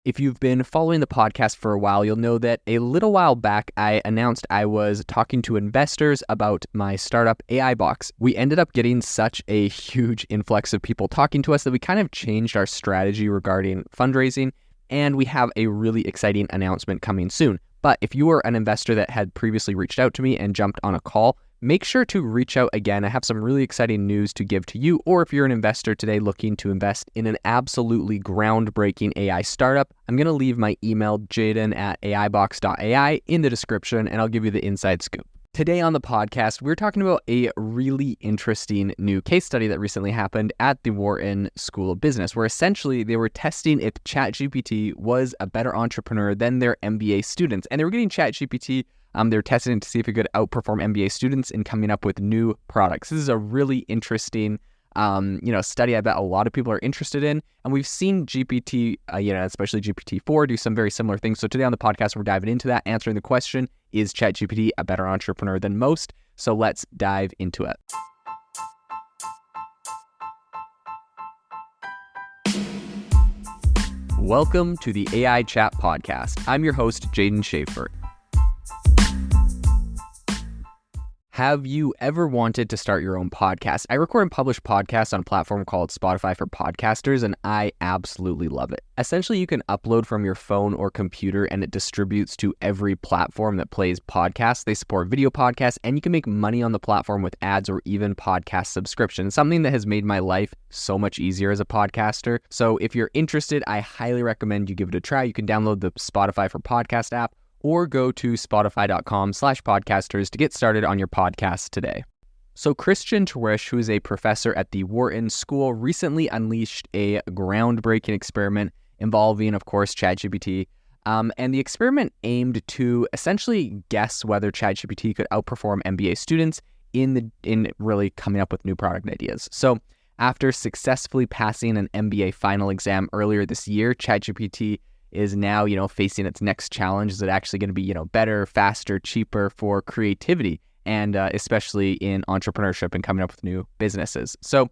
If you've been following the podcast for a while, you'll know that a little while back, I announced I was talking to investors about my startup AI Box. We ended up getting such a huge influx of people talking to us that we kind of changed our strategy regarding fundraising, and we have a really exciting announcement coming soon. But if you were an investor that had previously reached out to me and jumped on a call, make sure to reach out again. I have some really exciting news to give to you, or if you're an investor today looking to invest in an absolutely groundbreaking AI startup, I'm going to leave my email, jaden@aibox.ai, in the description, and I'll give you the inside scoop. Today on the podcast, we're talking about a really interesting new case study that recently happened at the Wharton School of Business, where essentially they were testing if ChatGPT was a better entrepreneur than their MBA students. And they were getting ChatGPT, they're testing to see if it could outperform MBA students in coming up with new products. This is a really interesting study I bet a lot of people are interested in. And we've seen GPT, especially GPT-4, do some very similar things. So today on the podcast, we're diving into that, answering the question, is ChatGPT a better entrepreneur than most? So let's dive into it. Welcome to the AI Chat Podcast. I'm your host, Jaden Schaefer. Have you ever wanted to start your own podcast? I record and publish podcasts on a platform called Spotify for Podcasters, and I absolutely love it. Essentially, you can upload from your phone or computer, and it distributes to every platform that plays podcasts. They support video podcasts, and you can make money on the platform with ads or even podcast subscriptions, something that has made my life so much easier as a podcaster. So if you're interested, I highly recommend you give it a try. You can download the Spotify for Podcast app, or go to spotify.com/podcasters to get started on your podcast today. So Christian Terwiesch, who is a professor at the Warton School, recently unleashed a groundbreaking experiment involving, of course, ChatGPT. And the experiment aimed to essentially guess whether ChatGPT could outperform MBA students in really coming up with new product ideas. So after successfully passing an MBA final exam earlier this year, ChatGPT is now, facing its next challenge. Is it actually going to be, better, faster, cheaper for creativity, and especially in entrepreneurship and coming up with new businesses? So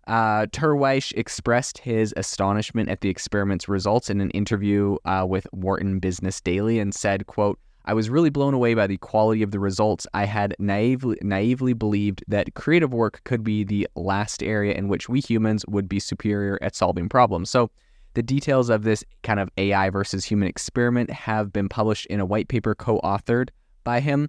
Terwiesch expressed his astonishment at the experiment's results in an interview with Wharton Business Daily and said, quote, "I was really blown away by the quality of the results. I had naively believed that creative work could be the last area in which we humans would be superior at solving problems." So the details of this kind of AI versus human experiment have been published in a white paper co-authored by him,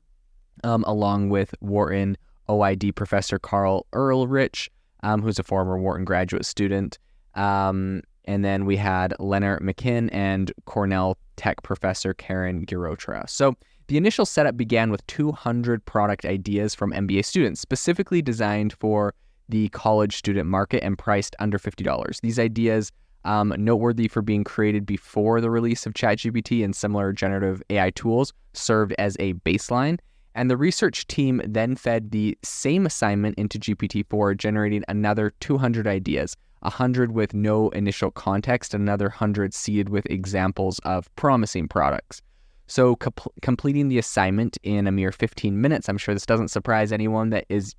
along with Wharton OID professor Carl Ehrlich, who's a former Wharton graduate student. And then we had Leonard McKinn and Cornell Tech professor Karen Girotra. So the initial setup began with 200 product ideas from MBA students, specifically designed for the college student market and priced under $50. These ideas, noteworthy for being created before the release of ChatGPT and similar generative AI tools, served as a baseline. And the research team then fed the same assignment into GPT-4, generating another 200 ideas, 100 with no initial context, and another 100 seeded with examples of promising products. So completing the assignment in a mere 15 minutes, I'm sure this doesn't surprise anyone that is,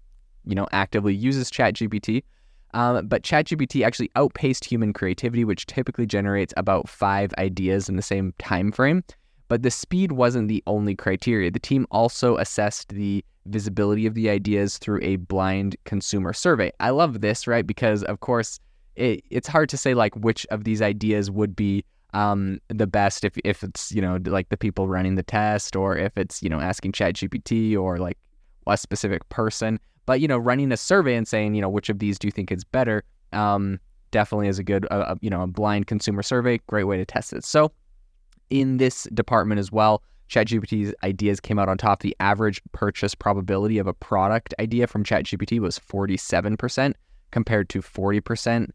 actively uses ChatGPT. But ChatGPT actually outpaced human creativity, which typically generates about 5 ideas in the same time frame. But the speed wasn't the only criteria. The team also assessed the visibility of the ideas through a blind consumer survey. I love this, right? Because, of course, it's hard to say like which of these ideas would be the best if it's, like the people running the test, or if it's, asking ChatGPT or like a specific person. But, running a survey and saying, which of these do you think is better, definitely is a good, a blind consumer survey, great way to test it. So in this department as well, ChatGPT's ideas came out on top. The average purchase probability of a product idea from ChatGPT was 47% compared to 40%,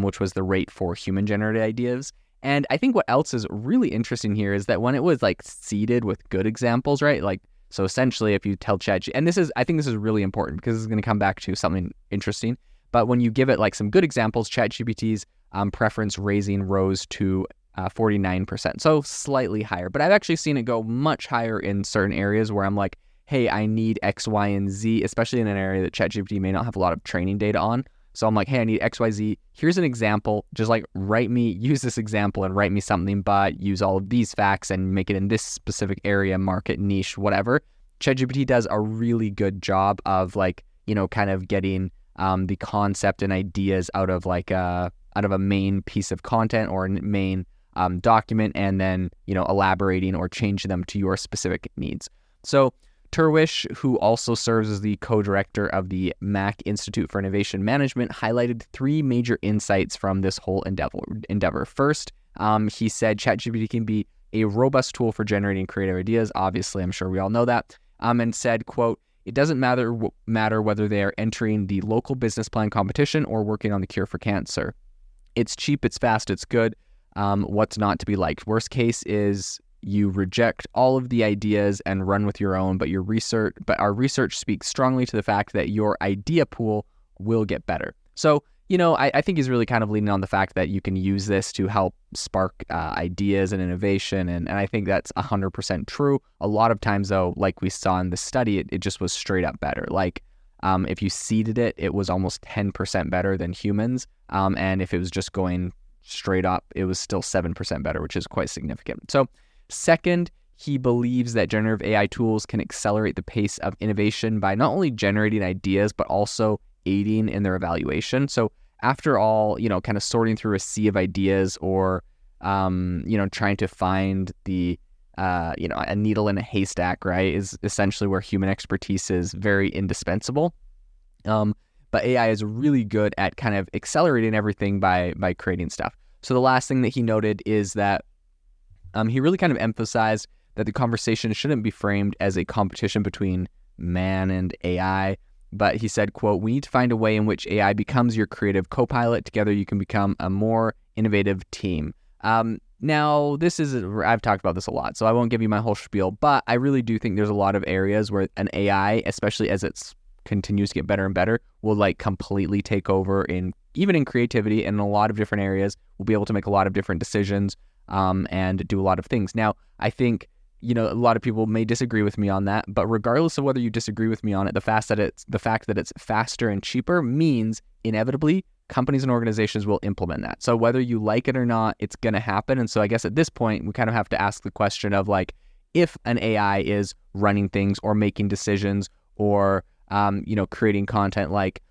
which was the rate for human-generated ideas. And I think what else is really interesting here is that when it was like seeded with good examples, right? Like, so essentially if you tell ChatGPT, and I think this is really important because this is going to come back to something interesting, but when you give it like some good examples, ChatGPT's preference raising rose to 49%, so slightly higher. But I've actually seen it go much higher in certain areas where I'm like, hey, I need X, Y, and Z, especially in an area that ChatGPT may not have a lot of training data on. So I'm like, hey, I need XYZ. Here's an example. Just like use this example and write me something, but use all of these facts and make it in this specific area, market, niche, whatever. ChatGPT does a really good job of like, kind of getting the concept and ideas out of a main piece of content or a main document, and then, elaborating or changing them to your specific needs. So Terwiesch, who also serves as the co-director of the Mac Institute for Innovation Management, highlighted 3 major insights from this whole endeavor. First, he said ChatGPT can be a robust tool for generating creative ideas. Obviously, I'm sure we all know that. And said, quote, "It doesn't matter whether they are entering the local business plan competition or working on the cure for cancer. It's cheap, it's fast, it's good. What's not to be liked? Worst case is you reject all of the ideas and run with your own, but our research speaks strongly to the fact that your idea pool will get better." So, I think he's really kind of leaning on the fact that you can use this to help spark ideas and innovation, and I think that's 100% true. A lot of times, though, like we saw in the study, it just was straight up better. Like, if you seeded it, it was almost 10% better than humans, and if it was just going straight up, it was still 7% better, which is quite significant. So, second, he believes that generative AI tools can accelerate the pace of innovation by not only generating ideas, but also aiding in their evaluation. So after all, kind of sorting through a sea of ideas or, trying to find the, a needle in a haystack, right, is essentially where human expertise is very indispensable. But AI is really good at kind of accelerating everything by creating stuff. So the last thing that he noted is that he really kind of emphasized that the conversation shouldn't be framed as a competition between man and AI, but he said, quote, "We need to find a way in which AI becomes your creative co-pilot. Together you can become a more innovative team." Now, I've talked about this a lot, so I won't give you my whole spiel, but I really do think there's a lot of areas where an AI, especially as it continues to get better and better, will like completely take over even in creativity and in a lot of different areas. We'll be able to make a lot of different decisions and do a lot of things. Now, I think, a lot of people may disagree with me on that, but regardless of whether you disagree with me on it, the fact that it's faster and cheaper means inevitably companies and organizations will implement that. So whether you like it or not, it's going to happen. And so I guess at this point, we kind of have to ask the question of like, if an AI is running things or making decisions or, creating content, like,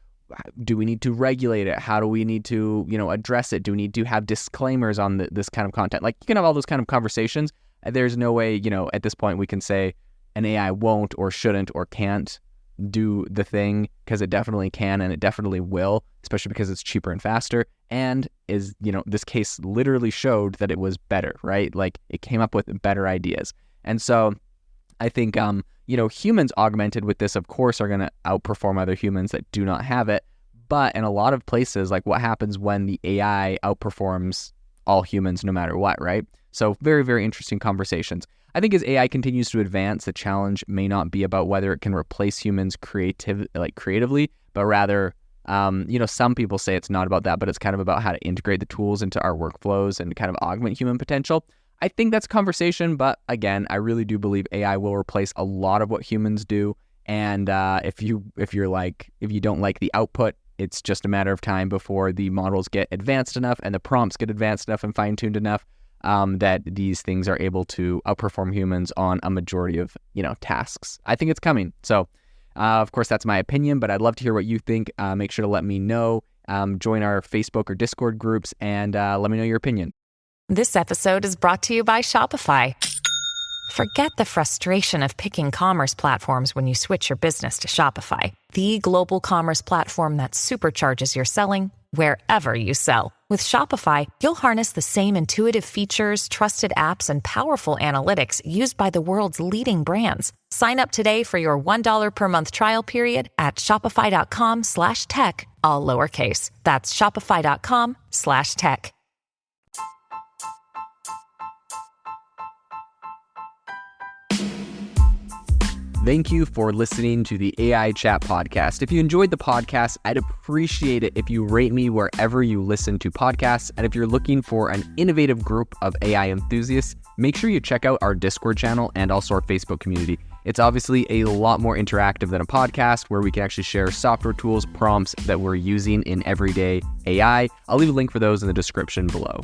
do we need to regulate it? How do we need to, address it? Do we need to have disclaimers on this kind of content? Like, you can have all those kind of conversations. There's no way, at this point we can say an AI won't or shouldn't or can't do the thing, because it definitely can and it definitely will, especially because it's cheaper and faster. And this case literally showed that it was better, right? Like, it came up with better ideas. And so I think, humans augmented with this, of course, are going to outperform other humans that do not have it. But in a lot of places, like, what happens when the AI outperforms all humans no matter what, right? So very, very interesting conversations. I think as AI continues to advance, the challenge may not be about whether it can replace humans creatively, but rather, some people say it's not about that, but it's kind of about how to integrate the tools into our workflows and kind of augment human potential. I think that's a conversation, but again, I really do believe AI will replace a lot of what humans do. And if you don't like the output, it's just a matter of time before the models get advanced enough and the prompts get advanced enough and fine-tuned enough that these things are able to outperform humans on a majority of, tasks. I think it's coming. So, of course, that's my opinion, but I'd love to hear what you think. Make sure to let me know. Join our Facebook or Discord groups and let me know your opinion. This episode is brought to you by Shopify. Forget the frustration of picking commerce platforms when you switch your business to Shopify, the global commerce platform that supercharges your selling wherever you sell. With Shopify, you'll harness the same intuitive features, trusted apps, and powerful analytics used by the world's leading brands. Sign up today for your $1 per month trial period at shopify.com/tech, all lowercase. That's shopify.com/tech. Thank you for listening to the AI Chat Podcast. If you enjoyed the podcast, I'd appreciate it if you rate me wherever you listen to podcasts. And if you're looking for an innovative group of AI enthusiasts, make sure you check out our Discord channel and also our Facebook community. It's obviously a lot more interactive than a podcast where we can actually share software tools, prompts that we're using in everyday AI. I'll leave a link for those in the description below.